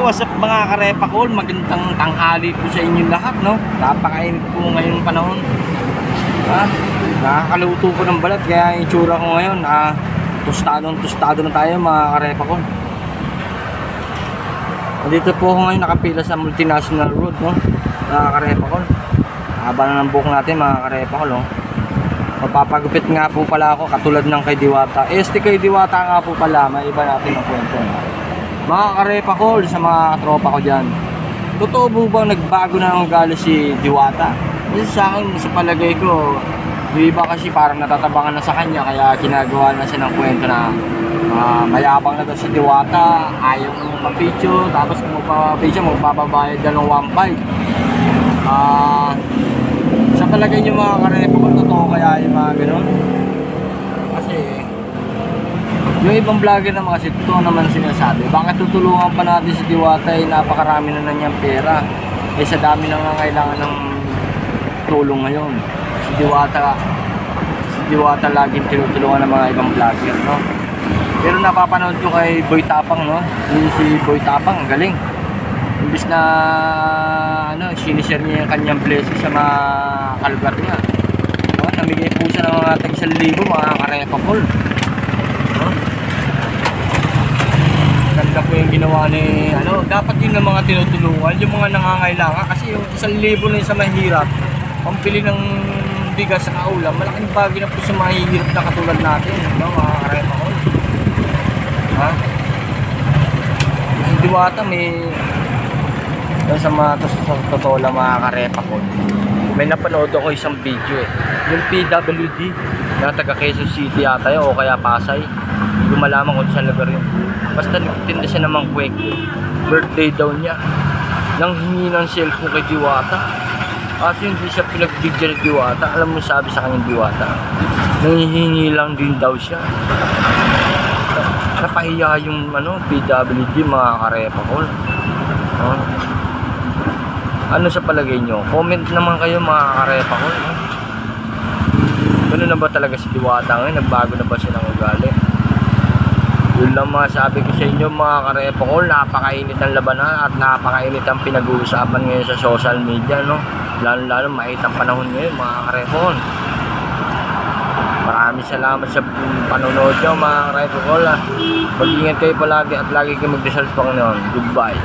what's up mga karepakol? Magandang tanghali po sa inyo lahat, no? Napakainit po ngayong panahon. Nakakaluto ko ng balat, kaya yung itsura ko ngayon, tostado na tayo mga karepakol. Dito po ako ngayon nakapila sa Multinational Road, no? Mga karepakol. Haba na ng buhok natin mga karepakol, no? Mapapagupit nga po pala ako katulad ng kay Diwata. Kay Diwata nga po pala, may iba natin ang kwento. Mga karepakol, sa mga katropa ko dyan, totoo po bang nagbago na ang ugali si Diwata? Kasi sa akin, sa palagay ko, yung iba kasi parang natatabangan na sa kanya, kaya ginagawa na siya ng kwento na mayabang na daw si Diwata, ayaw mo mapicture, tapos kung magpapapicture, magpapabayad na ng 1.5. Sa palagay nyo mga karepakol, totoo kaya yung mga ganun? Kasi yung ibang vlogger naman kasi totoo naman sinasabi, bakit tutulungan pa natin si Diwata, napakarami na niyang pera, sa dami na nga kailangan ng tulong ngayon. Si Diwata laging tinutulungan ng mga ibang vlogger, no? Pero napapanood ko kay Boy Tapang, no? Si Boy Tapang, ang galing. Imbis na sinishare niya yung kanyang blessing sa mga kalugar niya, no? Namigay po siya ng mga tag-1,000 mga karepakol. Ganda po yung ginawa ni dapat yun ng mga tinutulungan, yung mga nangangailangan, kasi yung 1,000 na yun sa mahirap, pampili ng bigas sa kaulam, malaking bagay na po sa mahihirap na katulad natin, no, mga karepakol. Yung Diwata sa mga totoo lang mga karepakol, may napanood ako isang video yung PWD na taga Quezon City yata yun, o kaya Pasay, hindi ko malaman kung saan lugar yun. Basta nagtinda siya namang kwek, birthday daw niya, nang hingi ng cellphone kay Diwata, kasi hindi siya pinagbigyan ni Diwata. Alam mo sabi sa kanyang Diwata, nanghihingi lang din daw siya. Napahiya yung PWD mga karepakol. Ano sa palagay nyo? Comment naman kayo mga karepakol. Ano na ba talaga si Diwata ngayon? Nagbago na ba siya ng ugali? Yun lang masabi ko sa inyo mga karepakol. Napakainit ang labanan at napakainit ang pinag-uusapan ngayon sa social media, no? Lalo mainit ang panahon ngayon mga karepakol. Maraming salamat sa panonood nyo mga karepakol. Mag-ingat kayo palagi at lagi kayo magdasal sa Panginoon. Goodbye.